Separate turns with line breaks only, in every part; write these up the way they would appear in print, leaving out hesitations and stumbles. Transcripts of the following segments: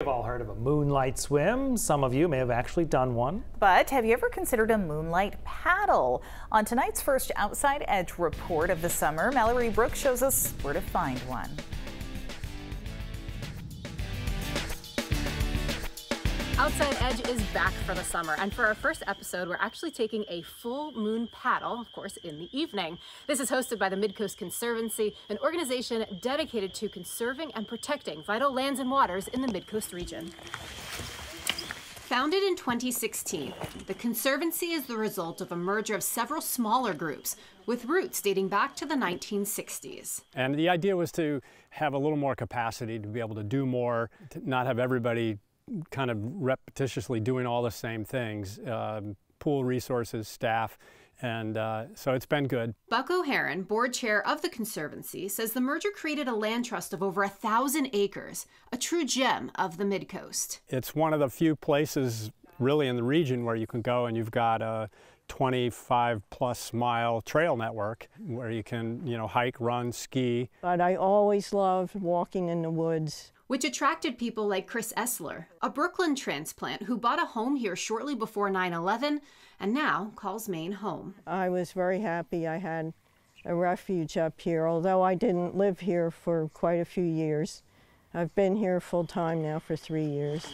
We've all heard of a moonlight swim. Some of you may have actually done one.
But have you ever considered a moonlight paddle? On tonight's first Outside Edge report of the summer, Mallory Brooks shows us where to find one.
Outside Edge is back for the summer, and for our first episode, we're actually taking a full moon paddle, of course, in the evening. This is hosted by the Midcoast Conservancy, an organization dedicated to conserving and protecting vital lands and waters in the Midcoast region. Founded in 2016, the Conservancy is the result of a merger of several smaller groups with roots dating back to the 1960s.
And the idea was to have a little more capacity to be able to do more, to not have everybody kind of repetitiously doing all the same things, pool resources, staff, and so it's been good.
Buck O'Haron, board chair of the Conservancy, says the merger created a land trust of over 1,000 acres, a true gem of the Midcoast.
It's one of the few places really in the region where you can go and you've got a 25-plus mile trail network where you can, hike, run, ski.
But I always loved walking in the woods.
Which attracted people like Chris Essler, a Brooklyn transplant who bought a home here shortly before 9/11 and now calls Maine home.
I was very happy I had a refuge up here, although I didn't live here for quite a few years. I've been here full time now for 3 years.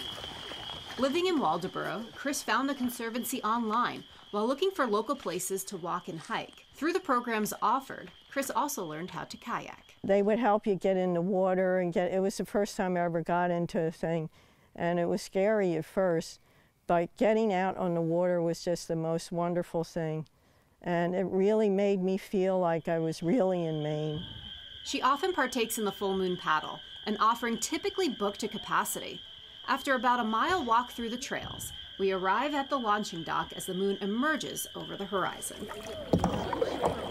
Living in Waldoboro, Chris found the Conservancy online while looking for local places to walk and hike. Through the programs offered, Chris also learned how to kayak.
They would help you get in the water and it was the first time I ever got into a thing, and it was scary at first, but getting out on the water was just the most wonderful thing, and it really made me feel like I was really in Maine.
She often partakes in the full moon paddle, an offering typically booked to capacity. After about a mile walk through the trails, we arrive at the launching dock as the moon emerges over the horizon.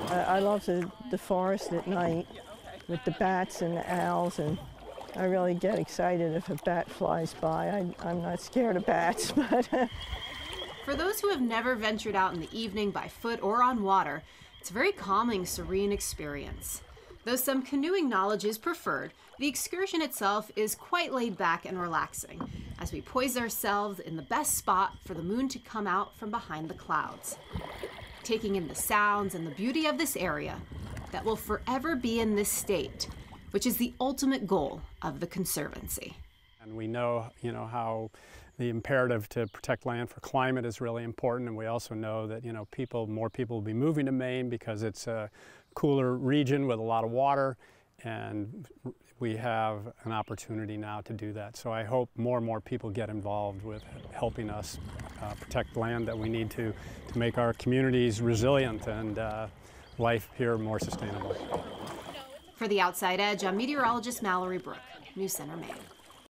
I love the forest at night with the bats and the owls, and I really get excited if a bat flies by. I'm not scared of bats, but...
For those who have never ventured out in the evening by foot or on water, it's a very calming, serene experience. Though some canoeing knowledge is preferred, the excursion itself is quite laid back and relaxing as we poise ourselves in the best spot for the moon to come out from behind the clouds, taking in the sounds and the beauty of this area that will forever be in this state, which is the ultimate goal of the Conservancy.
And we know, how the imperative to protect land for climate is really important, and we also know that, more people will be moving to Maine because it's a cooler region with a lot of water, and we have an opportunity now to do that. So I hope more and more people get involved with helping us protect land that we need to make our communities resilient and life here more sustainable.
For the Outside Edge, I'm meteorologist Mallory Brooks, News Center, Maine.